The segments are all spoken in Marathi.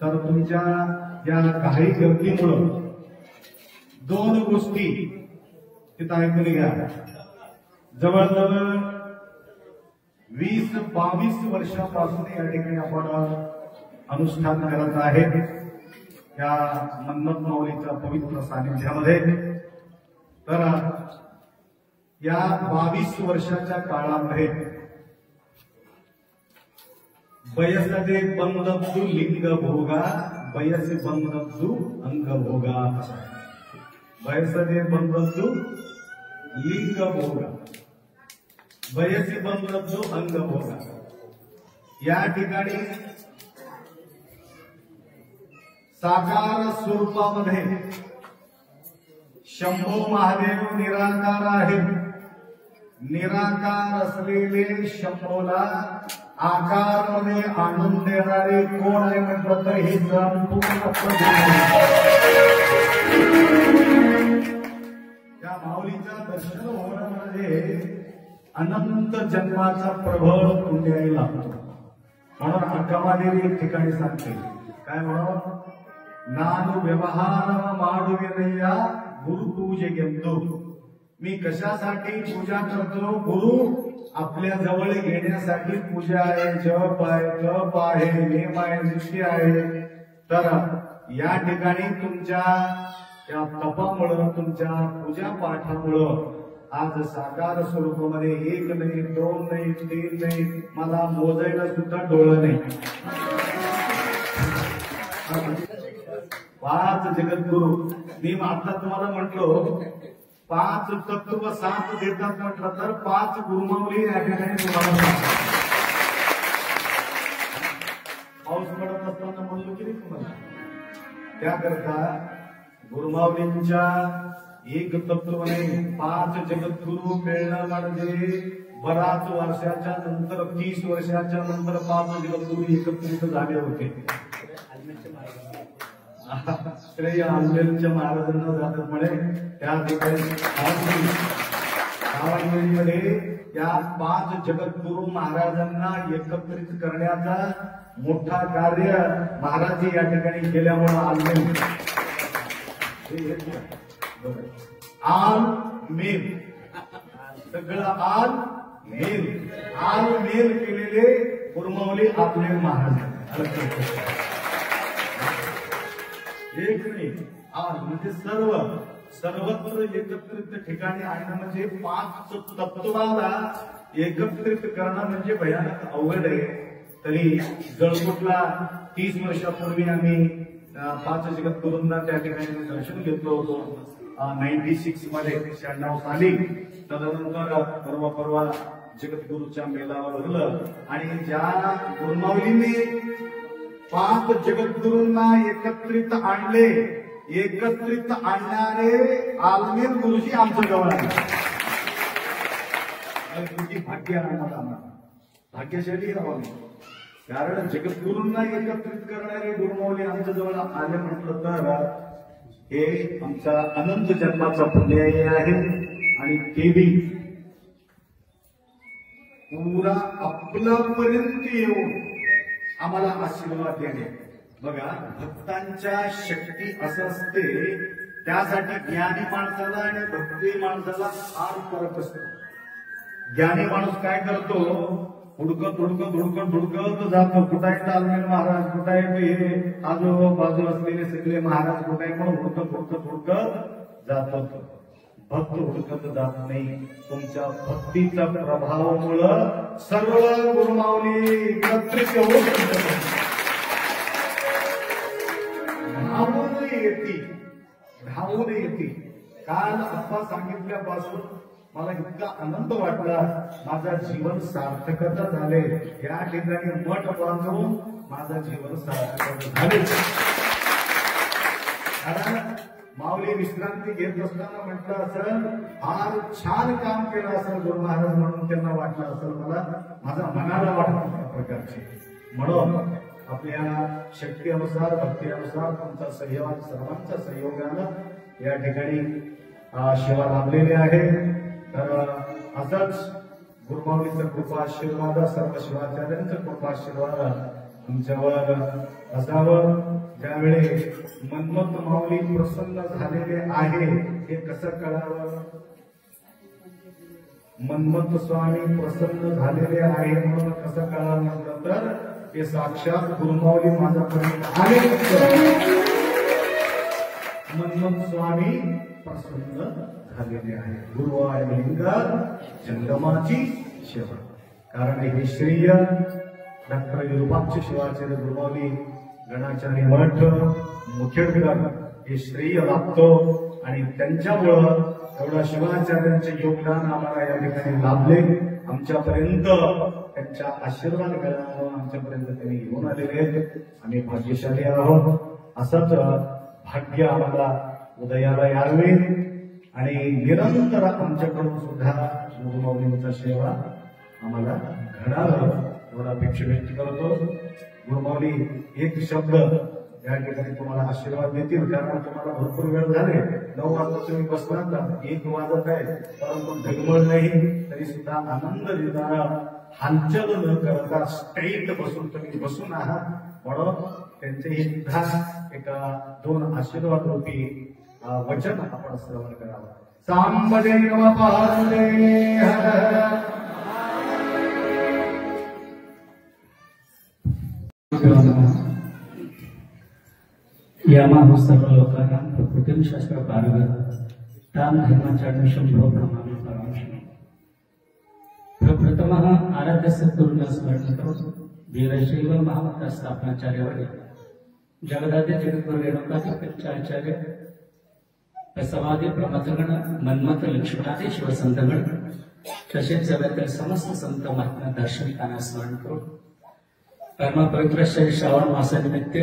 तर तुमच्या या काही गर्दीमुळं दोन गोष्टी तिथं ऐकून घ्या. जवळजवळ 20-22 वर्षापासून या ठिकाणी आपण अनुष्ठान करत आहे या मन्मथ माऊलीच्या पवित्र सानिध्यामध्ये. तर या 22 वर्षाच्या काळामध्ये बयसदे बंदब्दू लिंग भोगा बयसे बंदब्दू अंग भोगा. बयसदे बंदब्दू लिंग भोगा बयसे बंदब्दू अंग भोगा. या ठिकाणी साकार स्वरूपामध्ये शंभो महादेव निराकार आहे. निराकार असलेले शंभोला आकार मध्ये आणून देणारे कोण आहे म्हटलं तर हे संपूर्ण त्या माऊलीचं दर्शन होणं म्हणजे अनंत जन्माचा प्रबळ पुण्य लागतो. म्हणून अक्कामादेवी एक ठिकाणी सांगते काय म्हणून, नानु व्यवहार माडुविरय्या गुरु पूजेಗೆಂದು. मी कशासाठी पूजा करतो? गुरु आपल्या जवळ घेण्यासाठी पूजा आहे, जप आहे, तप आहे, नेम आहे, निष्ठा आहे. तर या ठिकाणी तुमच्या या तपामुळं तुमच्या पूजा पाठामुळं आज साकार स्वरूपामध्ये 1 नाही, 2 नाही, 3 नाही, मला मोजायला सुद्धा डोळं नाही. 5 जगद्गुरु. मी आता तुम्हाला म्हटलो 5 तत्व 7 देतात म्हटलं तर 5 गुरुमाऊली या ठिकाणी तुम्हाला पाऊस पडत असताना म्हणलो की तुम्हाला त्याकरता गुरुमाऊलींच्या एक तत्व नाही 5 जगद्गुरु मिळणं म्हणजे बराच वर्षाच्या नंतर 30 वर्षाच्या नंतर 5 जगद्गुरु एकत्रित झाले होते. श्रेय आंबेडकर महाराजांना जातात म्हणे. त्या ठिकाणी या 5 जगद्गुरु महाराजांना एकत्रित करण्याचा मोठा कार्य महाराज या ठिकाणी केल्यामुळे आल मेल सगळं आल मेल केलेले गुरुमाऊली आपले महाराज. एक नाही आल म्हणजे सर्वत्र एकत्रित ठिकाणी आणणं म्हणजे 5 तत्वाला एकत्रित करणं म्हणजे भयानक अवघड आहे. तरी जळकोटला 30 वर्षापूर्वी आम्ही 5 जगद्गुरूंना त्या ठिकाणी दर्शन घेतलो होतो 96 मध्ये 96 साली. तदनंतर परवा जगद्गुरूच्या मेळावा भरलं आणि ज्या गुरुमाऊलींनी 5 जगद्गुरूंना एकत्रित आणले, एकत्रित आणणारे आलमेर गुरुजी आमच्या जवळ आहे. भाग्य आम्हाला भाग्यशाली राहावं. कारण जगद्गुरूंना एकत्रित करणारे गुरुमाऊली आमच्या जवळ आले म्हटलं तर हे आमचा अनंत जन्माचा पुण्य आहे. आणि ते बी पुरा आपल्यापर्यंत येऊन आम्हाला आशीर्वाद देणे. बघा भक्तांच्या शक्ती असं असते, त्यासाठी ज्ञानी माणसाला आणि भक्ती माणसाला फार फरक असतो. ज्ञानी माणूस काय करतो, हुडकत जातो. कुठे आलमेर महाराज, कुठे हे आजूबाजू असलेले सगळे महाराज कुठे म्हणून हुडकत जातो. भक्त हुडकत जात नाही. तुमच्या भक्तीच्या प्रभावामुळं सर्व गुरुमाऊली एकत्रित धावून येते. काल अप्पा सांगितल्यापासून मला इतका आनंद वाटला, माझा जीवन सार्थकता झाले. या ठिकाणी मठ बांधून माझा जीवन सार्थकता झाले. कारण माऊली विश्रांती घेत असताना म्हटलं असेल, फार छान काम केलं असेल गुरु महाराज म्हणून त्यांना वाटलं असेल. मला माझ्या मनाला वाटलं प्रकारचे. म्हणून आपल्या शक्ती अनुसार भक्ती अनुसार तुमचा सहयोग सर्वांच्या सहयोगानं या ठिकाणी सेवा लाभलेली आहे. तर असंच गुरुमाऊलीचा कृपा आशीर्वाद, सर्व शिवाचार्यांचा कृपा आशीर्वाद तुमच्यावर असावं. ज्यावेळी मन्मथ माऊली प्रसन्न झालेले आहे हे कसं कळावं? मन्मथ स्वामी प्रसन्न झालेले आहे म्हणून कसं कळावं म्हटलं तर हे साक्षात गुरुमाऊली माझ्यापर्यंत आले. मन्मथ स्वामी प्रसन्न झालेले आहे. गुरु आणि लिंग जंगमाची सेवा. कारण हे श्रेय डॉक्टर विरूपाक्ष शिवाचार्य गुरुमाऊली गणाचार्य मठ मुखेडकर हे श्रेय लाभतो. आणि त्यांच्यामुळं एवढा शिवाचार्यांचे योगदान आम्हाला या ठिकाणी लाभले. आमच्यापर्यंत त्यांच्या आशीर्वाद मिळाल्यामुळे आमच्यापर्यंत त्यांनी घेऊन आलेले आहेत. आम्ही भाग्यशाली आहोत. असंच भाग्य आम्हाला उदयाला यावे आणि निरंतर आमच्याकडून सुद्धा गुरुमाऊलींचा सेवा आम्हाला घडावं एवढा अपेक्षा व्यक्त करतो. गुरुमाऊली एक शब्द या ठिकाणी तुम्हाला आशीर्वाद देतील. कारण तुम्हाला भरपूर वेळ झाले. 9 वाजता तुम्ही बसणार ना, 1 वाजत आहे परंतु डगमळ नाही तरी सुद्धा आनंद देणारा हालचाल न करता स्ट्रेट बसून तुम्ही बसून आहात. म्हणून त्यांचे सुद्धा एका 2 आशीर्वाद रूपी वचन आपण श्रवण करावं. सांबदेव पार्वते यामाहु सर्वलोकानां प्रकृतिं शास्त्र पारगत तां धर्माचरणं भ्रमामि परमेश्वरं. प्रप्रथमः आराध्य सद्गुरुना स्मरण करो. वीरशैव महामंत्र स्थापनाचार्य जगदाद्य जगद्गुरु रेणुकाचार्य आचार्य समाधी प्रमथगण मन्मथ लक्ष्मणादि शिवसंतगण तसेच जगातील समस्त संत महात्मा दार्शनिकांना स्मरण करो. परम पवित्र श्रावण मासानिमित्त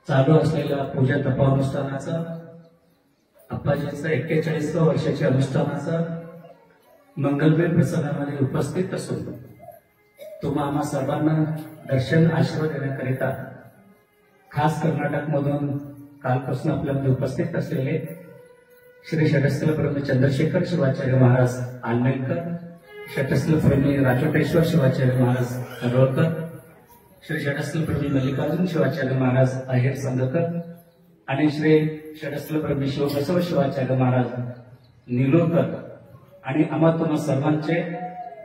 चालू असलेल्या पूजा तपानुष्ठानाचा अप्पाजींचा 41व्या वर्षाच्या अनुष्ठानाचा मंगलमय प्रसंगामध्ये उपस्थित असून तुम्हा आम्हा सर्वांना दर्शन आशीर्वाद देण्याकरिता खास कर्नाटक मधून कालपासून आपल्यामध्ये उपस्थित असलेले श्री षटस्थल प्रेमी चंद्रशेखर शिवाचार्य महाराज आलमेलकर, षटस्थल प्रेमी राजोटेश्वर शिवाचार्य महाराज हरोळकर, श्री षटस्थल प्रेमी मल्लिकार्जुन शिवाचार्य महाराज आहेर संगकर आणि श्री षटस्थल प्रेमी शिवबसव शिवाचार्य महाराज निलोकर आणि आम्हा तुम्हा सर्वांचे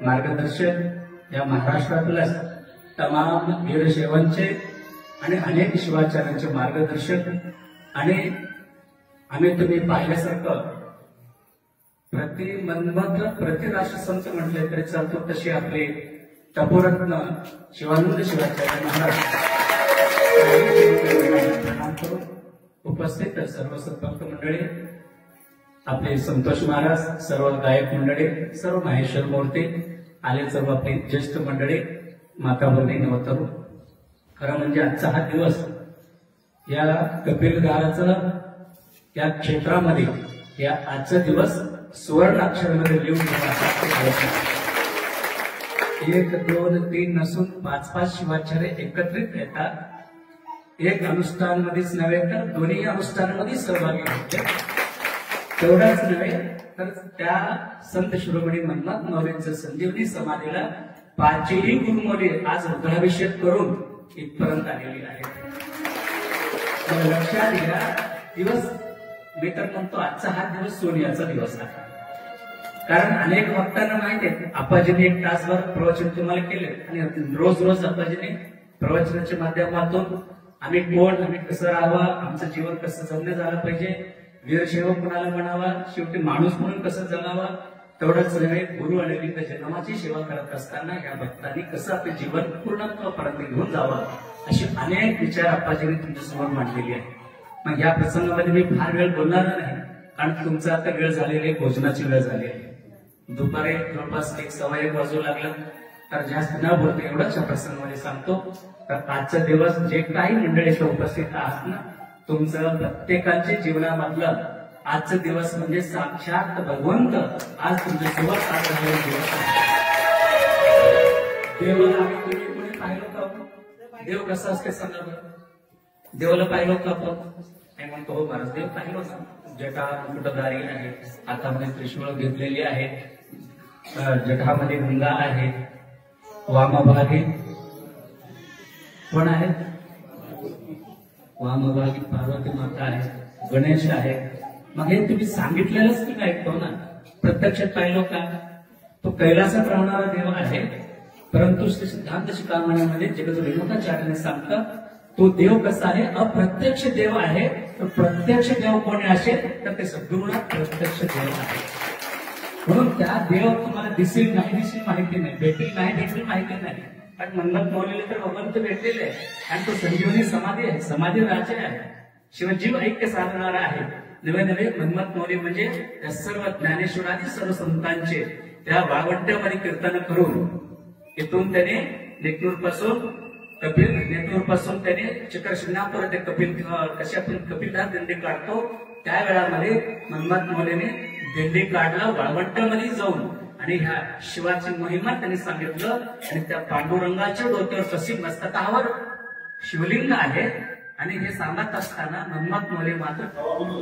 मार्गदर्शक या महाराष्ट्रातल्या तमाम वीरशैवांचे आणि अनेक शिवाचार्यांचे मार्गदर्शक आणि आम्ही तुम्ही पाहिल्यासारखं प्रति मन्मथ प्रति राष्ट्रसंत म्हटले तरी चालतो तसे आपले तपोरत्न शिवानंद शिवाचार्य महाराज उपस्थित सर्व सत्भक्त मंडळी, आपले संतोष महाराज, सर्व गायक मंडळी, सर्व माहेश्वर मूर्ती आले, सर्व आपले ज्येष्ठ मंडळी, माता भगिनी नवतरू. खरं म्हणजे आजचा हा दिवस या कपिलगाराचं या क्षेत्रामध्ये या आजचा दिवस सुवर्ण अक्षरामध्ये लिहून घेण्याचा 1, 2, 3 नसून 5-5 शिवाचार्य एकत्रित येतात. एक अनुष्ठानमध्येच नव्हे तर दोन्ही अनुष्ठानामध्ये सहभागी होते. तेवढाच नव्हे तर त्या संत शिरोमणी मन्मथ माऊलींचं संजीवनी समाधीला 5ही गुरुमाऊली आज रुद्राभिषेक करून इथपर्यंत आलेली आहे. लक्षात घ्या, दिवस मी तर म्हणतो आजचा हा दिवस सोनियाचा दिवस आहे. कारण अनेक भक्तांना माहिती आहे आप्पाजींनी 1 तासभर प्रवचन तुम्हाला केले आणि रोज रोज आप्पाजींनी प्रवचनाच्या माध्यमातून आम्ही कोण, आम्ही कसं राहावं, आमचं जीवन कसं जगणं झालं पाहिजे, वीरशैव कुणाला म्हणावा, शेवटी माणूस म्हणून कसं जगावा, तेवढंच नव्हे गुरु आणि लिंग जन्माची सेवा करत असताना या भक्तांनी कसं आपले जीवन पूर्णत्वापर्यंत घेऊन जावं असे अनेक विचार आप्पाजींनी तुमच्यासमोर मांडलेले आहेत. मग या प्रसंगामध्ये मी फार वेळ बोलणार नाही कारण तुमचा आता वेळ झालेली आहे, भोजनाची वेळ झाली आहे. दुपारी जवळपास 1-1:15 वाजू लागलं तर जास्त न बोलतो एवढंच या प्रसंगामध्ये सांगतो. तर आजचा दिवस जे काही मंडळी उपस्थित आहात ना, तुमचं प्रत्येकाच्या जीवनामधलं आजचा दिवस म्हणजे साक्षात भगवंत आज तुमच्या सोबत साजरा दिवस आहे. देवाला तुम्ही कोणी पाहिलं का? देव कसा असते सांगा बरं. देवाला पाहिलं का आपण? नाही म्हणतो हो महाराज, देव पाहिलं ना. जटा मुकुटधारी आहे, हातामध्ये त्रिशूळ घेतलेली आहे, जटामध्ये गंगा आहे, वामभागी कोण आहे? वामभागी पार्वती माता आहे, गणेश आहे. मग हे तुम्ही सांगितलेलंच तुम्ही ऐकतो ना, प्रत्यक्षात पाहिलो का? तो कैलासात राहणारा देव आहे, परंतु श्री सिद्धांत शिखामणीमध्ये जगद्गुरू रेणुकाचार्याने सांगतं तो देव कसा आहे? अप्रत्यक्ष देव आहे. तर प्रत्यक्ष देव कोणी असेल तर ते सद्गुरूंना प्रत्यक्ष देव आहे. म्हणून त्या देव तुम्हाला दिसेल नाही दिसेल माहिती नाही, भेटेल नाही भेटेल माहिती नाही. कारण मन्मथ मौलीला तर भगवंत भेटलेले आहे आणि तो संजीवनी समाधी आहे, समाधी राजे आहे, शिवजीव ऐक्य साधणारा आहे. नवे नवे मन्मथ मौली म्हणजे त्या सर्व ज्ञानेश्वरादी सर्व संतांचे त्या वाळवंट्यामध्ये कीर्तन करून इथून त्याने नेकनूर पासून त्याने चक्रशिंगणापूर ते कशातून कपिलदास दिंडी काढतो. त्या वेळामध्ये मन्मथ मौलीने दिंडी काढला वाळवंट्यामध्ये जाऊन आणि ह्या शिवाची महिमा त्यांनी सांगितलं. आणि त्या पांडुरंगाच्या डोक्यावर कशी मस्तकावर शिवलिंग आहे आणि हे सांगत असताना मन्मथ मौली मात्र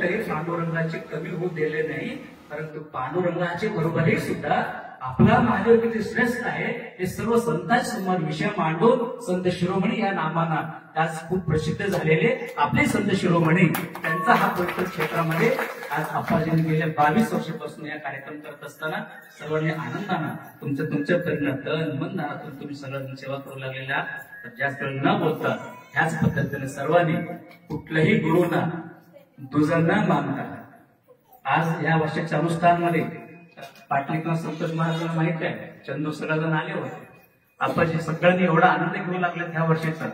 तरी पांडुरंगाचे कमी होऊ दिले नाही, परंतु पांडुरंगाचे बरोबरही सुद्धा आपला महादेव किती श्रेष्ठ आहे हे सर्व संतांच्या समोर विषय मांडून संत शिरोमणी या नामाना आज खूप प्रसिद्ध झालेले आपले संत शिरोमणी त्यांचा हा पवित्र क्षेत्रामध्ये आज आपाजीने गेल्या 22 वर्षापासून या कार्यक्रम करत असताना सर्वांनी आनंदानं तुमच्या परीनं तन मन धनातून तुम्ही सगळ्यांनी सेवा करू लागलेल्या. जास्त वेळ न बोलता ह्याच पद्धतीने सर्वांनी कुठल्याही गुरुना दुजन न मानता आज या वर्षाच्या अनुष्ठानमध्ये पाटलीकर संतोष महाराजांना माहित आहे, चंदू सगळेजण आले होते. आपाजी सगळ्यांनी एवढा आनंद घेऊ लागले. ह्या वर्षीचा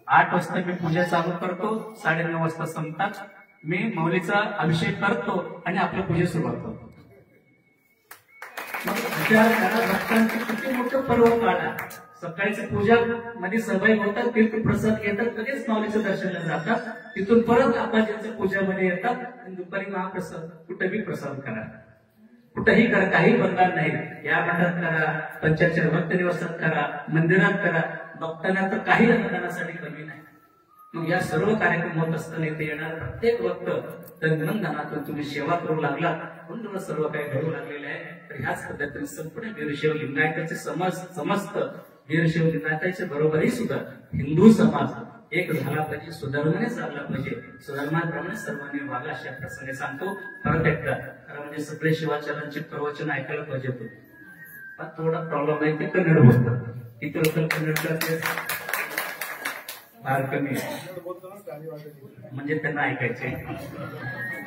8 वाजता मी पूजा चालू करतो, 9:30 वाजता संपतात मी मौलीचा अभिषेक करतो आणि आपल्या पूजा सुरुवात करतो. भक्तांचे किती मोठं पर्व काढा. सकाळीची पूजा मध्ये सहभागी होतात, तीर्थप्रसाद घेतात, लगेच माऊलीचं दर्शनाला जातात, तिथून परत आपाजींच्या पूजामध्ये येतात आणि दुपारी महाप्रसाद कुठेही प्रसाद करा, कुठेही करा, काही बंधन नाही. या मठात करा, पंचाचार भक्त निवासात करा, मंदिरात करा, भक्तांना तर काही अनुदानासाठी कमी नाही. मग या सर्व कार्यक्रम होत असताना इथे येणार प्रत्येक भक्त तनमनातून तुम्ही सेवा करू लागला म्हणून तुम्हाला सर्व काही घडू लागलेलं आहे. तर ह्याच पद्धतीने संपूर्ण वीरशैव लिंगायताचे समस्त वीरशैव लिंगायताच्या बरोबरही सुद्धा हिंदू समाज एक झाला पाहिजे, सुधारणाने चालला पाहिजे. सुधारणाप्रमाणे सर्वांनी वागा अशा प्रसंगी सांगतो. परत एकदा खरं म्हणजे सगळे शिवाचार्यांचे प्रवचन ऐकायला पाहिजे. पण थोडा प्रॉब्लेम आहे ते कन्नड बोलतात, इतर लोक कन्नड करते फार कमी म्हणजे त्यांना ऐकायचे.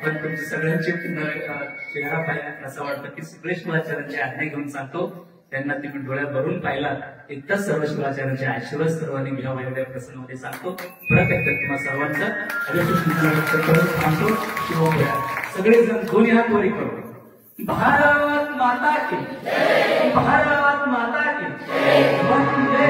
पण तुमचे सगळ्यांचे चेहरा पाहिला असं वाटतं की सगळे शिवाचार्यांची आज्ञा घेऊन सांगतो. त्यांना तुम्ही डोळ्यात भरून पाहिला इतकंच सर्व शिवाचार्यांचे आशीर्वाद सर्वांनी घ्यावा एवढ्या प्रसंगामध्ये सांगतो. परत एकदा तुम्हा सर्वांचा सांगतो. शिवोया सगळेजण दोन्ही हात वरी करू. भारत माता की, भारत माता की, वंदे